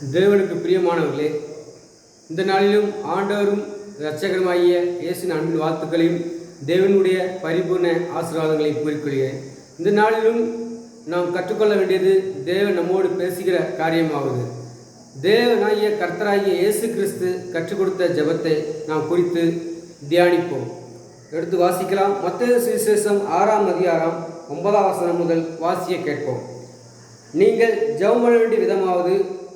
தேவனுக்கு பிரியமானவர்களே, இந்த நாளிலும் ஆண்டவரும் இரட்சகருமாகிய இயேசுவின் அன்பின் வாழ்த்துக்களையும் தேவனுடைய பரிபூர்ண ஆசீர்வாதங்களையும் கூறிக்கொள்கிறேன். இந்த நாளிலும் நாம் கற்றுக்கொள்ள வேண்டியது தேவன் நம்மோடு பேசுகிற காரியமாவது. தேவனாகிய கர்த்தராகிய இயேசு கிறிஸ்து கற்றுக் கொடுத்த ஜெபத்தை நாம் குறித்து தியானிப்போம். எடுத்து வாசிக்கலாம். மத்தேயு சுவிசேஷம் 6ஆம் அதிகாரம் 9ஆம் வசனம் முதல் வாசிய கேட்போம். நீங்கள் ஜெபம் பண்ண வேண்டிய விதமாவது,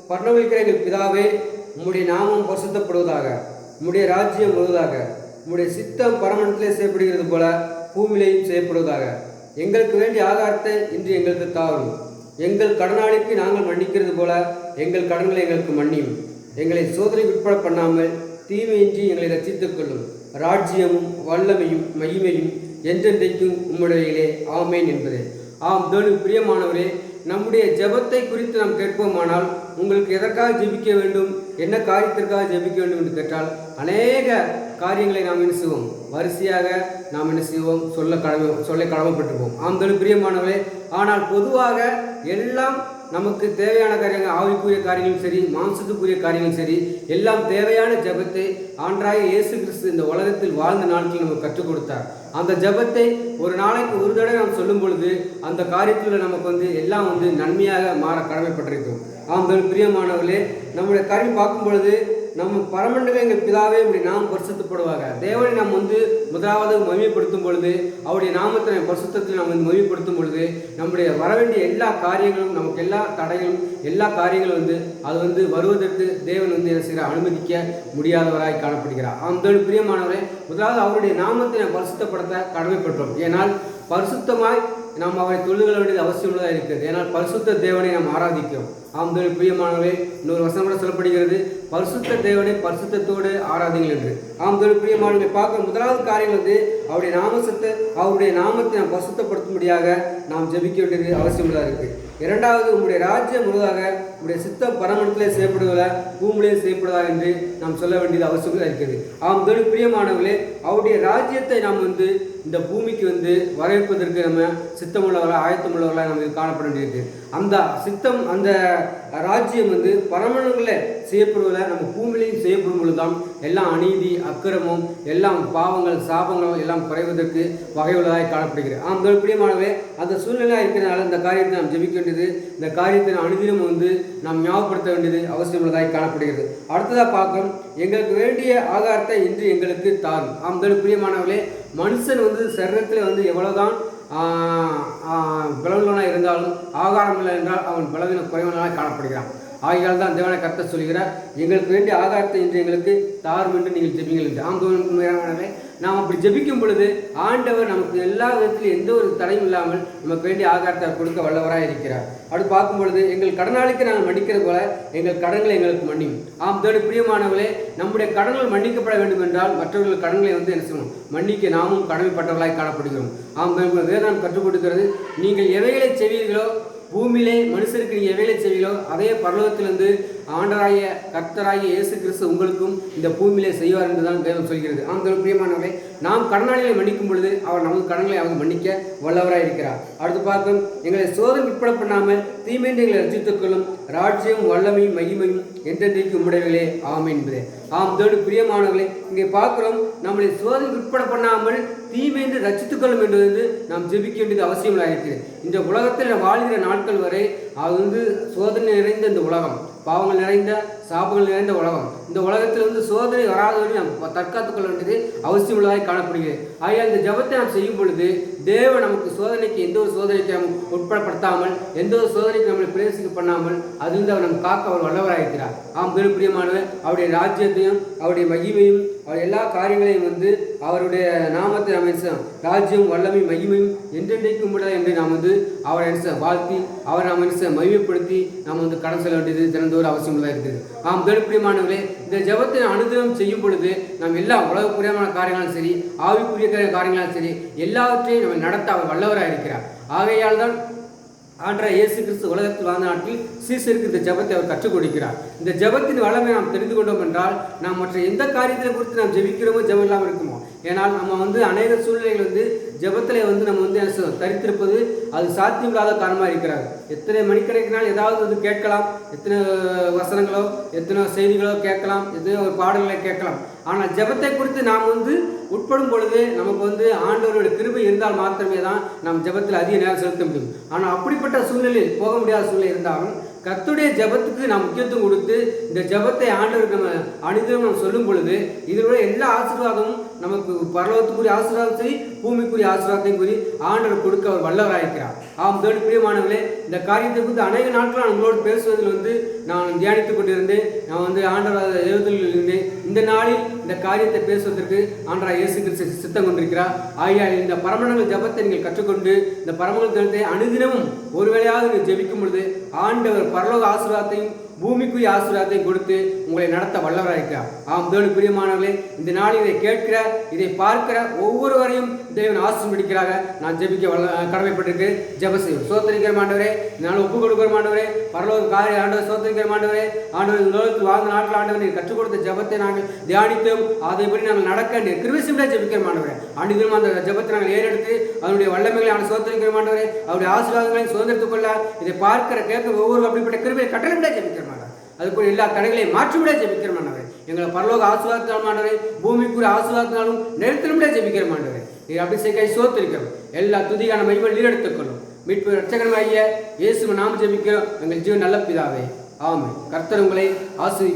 பரலோகத்தில் எங்கள் பிதாவே, உம்முடைய நாமம் பரிசுத்தப்படுவதாக, உம்முடைய ராஜ்யம் வருவதாக, உம்முடைய சித்தம் பரமண்டலத்திலே செய்யப்படுகிறது போல பூமியிலேயும் செய்யப்படுவதாக. எங்களுக்கு வேண்டிய ஆகாரத்தை இன்று எங்களுக்கு தாரும். எங்கள் கடனாளிக்கு நாங்கள் மன்னிக்கிறது போல எங்கள் கடன்களை எங்களுக்கு மன்னியும். எங்களை சோதனைக்கு உட்பட பண்ணாமல் தீமையின்றி எங்களை ரட்சித்துக் கொள்ளும். ராஜ்யமும் வல்லமையும் மகிமையும் என்றென்றைக்கும் உம்முடையிலே ஆமேன் என்பதே. ஆம், தேவனுக்கு பிரியமானவரே, நம்முடைய ஜெபத்தை குறித்து நாம் கேட்போமானால், உங்களுக்கு எதற்காக ஜெபிக்க வேண்டும், என்ன காரியத்திற்காக ஜெபிக்க வேண்டும் என்று கேட்டால், அநேக காரியங்களை நாம் என்ன செய்வோம், வரிசையாக நாம் என்ன செய்வோம், சொல்ல கடமைப்பட்டிருப்போம். ஆம், தேவனுக்கு பிரியமானவரே, ஆனால் பொதுவாக எல்லாம் நமக்கு தேவையான காரியங்கள், ஆவிக்குரிய காரியங்களும் சரி, மாம்சத்துக்குரிய காரியங்களும் சரி, எல்லாம் தேவையான ஜெபத்தை ஆண்டவராகிய இயேசு கிறிஸ்து இந்த உலகத்தில் வாழ்ந்த நாட்களில் நமக்கு கற்றுக் கொடுத்தார். அந்த ஜெபத்தை ஒரு நாளைக்கு ஒரு தடவை நாம் சொல்லும் பொழுது அந்த காரியத்தில் நமக்கு எல்லாம் நன்மையாக மாற கடமைப்பட்டிருக்கும். ஆம், பிரியமானவர்களே, நம்முடைய காரியம் பார்க்கும் பொழுது, நம்ம பரமண்டல எங்கள் பிதாவே உடைய நாமம் பரிசுத்தப்படுவாங்க. தேவனை நாம் முதலாவது மகிமைப்படுத்தும் பொழுது, அவருடைய நாமத்தை பரிசுத்தத்தில் நாம் மகிமைப்படுத்தும் பொழுது, நம்முடைய வரவேண்டிய எல்லா காரியங்களும், நமக்கு எல்லா தடைகளும், எல்லா காரியங்களும் அது வருவதற்கு தேவன் என்ன செய்கிறார், அனுமதிக்க முடியாதவராய் காணப்படுகிறார். அந்த பிரியமானவரே, முதலாவது அவருடைய நாமத்தை நாம் பரிசுத்தப்படுத்த கடமைப்பட்டோம். ஏனால் பரிசுத்தமாய் நாம் அவரை தொழுகொள்ள வேண்டியது அவசியம் உள்ளதாக இருக்கிறது. ஏனால் பரிசுத்த தேவனை நாம் ஆராதிக்கிறோம். ஆம், பிரியமானவரே, இன்னொரு வசனம் கூட சொல்லப்படுகிறது, பரிசுத்த தேவனை பரிசுத்தத்தோடு ஆராதிங்கள் என்று. ஆம், பிரியமானவர்களை பார்க்க முதலாவது காரியம் அவருடைய நாமத்தை நாம் பரிசுத்தப்படுத்தும்படியாக நாம் ஜெபிக்க வேண்டியது அவசியம் உள்ளதாக இருக்குது. இரண்டாவது, உங்களுடைய ராஜ்யம் முழுவதாக உங்களுடைய சித்தம் பரமண்டலத்திலே செய்யப்படுவதா பூமியிலே செய்யப்படுவதா என்று நாம் சொல்ல வேண்டியது அவசியம் இருக்கிறது. ஆம், பிரியமானவர்களே, அவருடைய ராஜ்யத்தை நாம் இந்த பூமிக்கு வரவேற்பதற்கு நம்ம சித்தமுள்ளவர்களாக ஆயத்தமுள்ளவர்களாக நம்ம காணப்பட வேண்டியிருக்கு. அந்த சித்தம், அந்த ராஜ்யம் பரமண்டலங்களில் செய்யப்படுவதில் நம்ம பூமியிலையும் செய்யப்படும் பொழுதுதான் எல்லாம் அநீதி, அக்கிரமம், எல்லாம் பாவங்கள், சாபங்கள் எல்லாம் குறைவதற்கு வகையுள்ளதாக காணப்படுகிறது. ஆம், பிரியமானவே, அந்த சூழ்நிலையாக இருக்கிறதுனால இந்த காரியத்தை நாம் ஜெபிக்க வேண்டியது, இந்த காரியத்தை அனுதினம் நாம் ஞாபகப்படுத்த வேண்டியது அவசியம் உள்ளதாக காணப்படுகிறது. அடுத்ததாக பார்க்கணும், எங்களுக்கு வேண்டிய ஆகாரத்தை இன்று எங்களுக்கு தாரும். ஆம், பிரியமானவர்களே, மனுஷன் சரீரத்தில் எவ்வளவுதான் பலவீனனாக இருந்தாலும் ஆகாரம் இல்லை என்றால் அவன் பலவீன குறைவனாக காணப்படுகிறான். ஆகையால் தான் தேவனை கர்த்தர் சொல்கிறார், எங்களுக்கு வேண்டிய ஆகாரத்தை இன்று எங்களுக்கு தாரும் என்று நீங்கள் ஜெபிங்கள் என்று. ஆம், நாம் அப்படி ஜெபிக்கும் பொழுது ஆண்டவர் நமக்கு எல்லா விதத்திலும் எந்த ஒரு தடையும் இல்லாமல் நமக்கு வேண்டிய ஆகாரத்தை கொடுக்க வல்லவராக இருக்கிறார். அப்படி பார்க்கும் பொழுது, எங்கள் கடனாளிக்கு நாங்கள் மன்னிக்கிறது போல எங்கள் கடன்களை எங்களுக்கு மன்னியும். ஆம், பிரியமானவர்களே, நம்முடைய கடன்கள் மன்னிக்கப்பட வேண்டும் என்றால் மற்றவர்கள் கடன்களை என்ன செய்யணும், மன்னிக்க நாமும் கடமைப்பட்டவர்களாக காணப்படுகிறோம். ஆம், வேதம் கற்றுக் கொடுக்கிறது, நீங்கள் எவைகளை செய்வீர்களோ, பூமியிலே மனுஷருக்கு நீங்கள் எவைகளை செய்வீங்களோ அதே பரலோகத்திலிருந்து ஆண்டவராகிய கர்த்தராகிய இயேசு கிறிஸ்து உங்களுக்கும் இந்த பூமியிலே செய்வார் என்றுதான் வேதம் சொல்கிறது. ஆம், பிரியமானவர்களே, நாம் கடனாளிகளை மன்னிக்கும் பொழுது அவர் நமது கடன்களை அவங்க மன்னிக்க வல்லவராக இருக்கிறார். அடுத்து பார்க்கும், எங்களை சோதனை உட்பட பண்ணாமல் தீமையை எங்களை ரட்சித்துக் கொள்ளும். ராஜ்யம் வல்லமையும் மகிமையும் என்றென்றைக்கு உம்முடையவர்களே ஆமென் என்பதே. ஆம், பிரியமானவர்களே, இங்கே பார்க்கிறோம், நம்மளை சோதனை உட்பட பண்ணாமல் தீமை என்று ரட்சித்துக் கொள்ளும் என்று நாம் ஜெபிக்க வேண்டியது அவசியமாக இருக்கிறது. இந்த உலகத்தில் வாழ்கிற நாட்கள் வரை அது சோதனை நிறைந்த இந்த உலகம், பாவங்கள் நிறைந்த, சாபங்கள் நிறைந்த உலகம். இந்த உலகத்தில் சோதனை வராதவரை நாம் தற்காத்துக் கொள்ள வேண்டியது அவசியம் உள்ளதாக காணப்படுகிறது. ஆகையால் இந்த ஜெபத்தை நாம் செய்யும் பொழுது தேவன் நமக்கு சோதனைக்கு, எந்த ஒரு சோதனைக்கு நாம் உட்படப்படுத்தாமல், எந்த ஒரு சோதனைக்கு நம்மளை பிரவேசிக்க பண்ணாமல் அதிலிருந்து அவர் நம் காக்க அவர் வல்லவராக இருக்கிறார். ஆம், பிரியமானவர், அவருடைய ராஜ்யத்தையும் அவருடைய மகிமையும் அவர் எல்லா காரியங்களையும் அவருடைய நாமத்தை நாம் ராஜ்யம் வல்லமை மகிமையும் என்றென்றைக்கும் உம்முடையது என்று நாம் அவரை வாழ்த்தி அவரை நாம் மகிமைப்படுத்தி நாம் கடன் செல்ல வேண்டியது திறந்த ஒரு அவசியம் உள்ளதாக இருக்குது. ஆம், பிரியமானவர்களே, இந்த ஜெபத்தை அனுதினம் செய்யும் பொழுது நாம் எல்லா உலகப்புரியமான காரியங்களும் சரி, ஆவிக்குரிய காரியங்களும் சரி, எல்லாவற்றையும் நம்ம நடத்த அவர் வல்லவராக இருக்கிறார். ஆகையால் தான் ஆண்டவராகிய இயேசு கிறிஸ்து உலகத்தில் வாழ்ந்த நாட்டில் சீசருக்கு இந்த ஜெபத்தை அவர் கற்றுக் கொடுக்கிறார். இந்த ஜெபத்தின் வளமை நாம் தெரிந்து கொண்டோம் என்றால் நாம் மற்ற எந்த காரியத்தை குறித்து நாம் ஜெபிக்கிறோமோ ஜெபம் இல்லாமல் இருக்குமோ, ஏன்னால் நம்ம வந்து அநேக சூழ்நிலைகள் வந்து ஜெபத்தில் வந்து நம்ம வந்து தரித்திருப்பது அது சாத்தியமில்லாத காரணமாக இருக்கிறார். எத்தனை மணிக்கணக்கினால் ஏதாவது வந்து கேட்கலாம், எத்தனை வசனங்களோ எத்தனை செய்திகளோ கேட்கலாம், எத்தனை ஒரு பாடல்களை கேட்கலாம். ஆனால் ஜெபத்தை குறித்து நாம் வந்து உட்படும் பொழுது நமக்கு வந்து ஆண்டவருடைய கிருபை இருந்தால் மாத்திரமே தான் நாம் ஜெபத்தில் அதிக நேரம் செலுத்த முடியும். ஆனால் அப்படிப்பட்ட சூழ்நிலையில் போக முடியாத சூழ்நிலை இருந்தாலும் கர்த்தருடைய ஜெபத்துக்கு நாம் முக்கியத்துவம் கொடுத்து இந்த ஜெபத்தை ஆண்டவருக்கு நம்ம அனுதினம் நம்ம சொல்லும் பொழுது இதனுடைய எல்லா ஆசீர்வாதமும் நமக்கு பரலோகத்துக்குரிய ஆசீர்வாதம் சரி, பூமிக்குரிய ஆசீர்வாதத்தையும் கூறி ஆண்டவர் கொடுக்க அவர் வல்லவராயிருக்கிறார். ஆம் தேவனுடைய பிரியமானவர்களே, இந்த காரியத்தை குறித்து அநேக நாட்கள் உங்களோடு பேசுவதில் வந்து நான் தியானித்துக் கொண்டிருந்தேன். நான் வந்து ஆண்டவர் எழுதலில் இருந்தேன். இந்த நாளில் இந்த காரியத்தை பேசுவதற்கு ஆண்டவராய் இயேசு கிறிஸ்து சித்தம் கொண்டிருக்கிறார். ஆகிய இந்த பரமண்டல ஜெபத்தை நீங்கள் கற்றுக்கொண்டு இந்த பரமண்டல ஜெபத்தை அனுதினமும் ஒருவேளையாவது நீங்கள் ஜெபிக்கும் பொழுது ஆண்டவர் பரலோக ஆசீர்வாதத்தையும் பூமிக்குரிய ஆசீர்வாதத்தையும் கொடுத்து உங்களை நடத்த வல்லவராயிருக்கிறார். ஆம் தேவனுடைய பிரியமானவர்களே, இந்த நாளில் இதை கேட்கிற இதை பார்க்கிற ஒவ்வொருவரையும் தேவன் ஆசீர்வதிக்கிறாக. நான் ஜெபிக்க கடமைப்பட்டிருக்கு. ஜெப செய்வோம். சோத்திரிக்கிற ஆண்டவரே, நான் ஒப்பு கொடுக்கிற ஆண்டவரே, பரலோக காரிய ஆண்டவர் சோத்திரிக்கிற ஆண்டவரே, ஆண்டவர் உலகத்தில் வாழ்ந்த நாட்டில் ஆண்டவர் நீர் கற்றுக் கொடுத்த ஜெபத்தை நாங்கள் தியானித்தோம். அதைப்படி நாங்கள் நடக்க நீர் கிருபை செய்ய ஜெபிக்கிற ஆண்டவரே. அன்றைக்கும் அந்த ஜெபத்தை நாங்கள் ஏறெடுத்து அதனுடைய வல்லமைகளை ஆண்டு சோத்திரிக்கிற ஆண்டவரே, அவருடைய ஆசீர்வாதங்களை சுதந்திரத்துக் கொள்ள இதை பார்க்கிற கேட்க ஒவ்வொரு அப்படிப்பட்ட கிருபையை கட்டளைவிட ஜெபிக்கிற அதுக்குள்ள எல்லா தடைகளையும் மாற்றிவிட ஜெபிக்கிற ஆண்டவரே. எங்களை பரலோக ஆசீர்வாதத்தாலும் ஆண்டவரே, பூமிக்குரிய ஆசீர்வாதத்தாலும் நிறுத்தினுடைய ஜெபிக்கிற ஆண்டவரே. நீர் அப்படி செய்ய சோத்திருக்கிறோம். எல்லா துதியான மகிமை நீர் எடுத்துக்கொள்ளும். மீட்பு ரட்சகனாகிய இயேசுவின் நாமத்தில் ஜெபிக்கிறோம் எங்கள் ஜீவன் நல்ல பிதாவே. ஆமென். கர்த்தர் உங்களை ஆசீர்வதிப்பார்.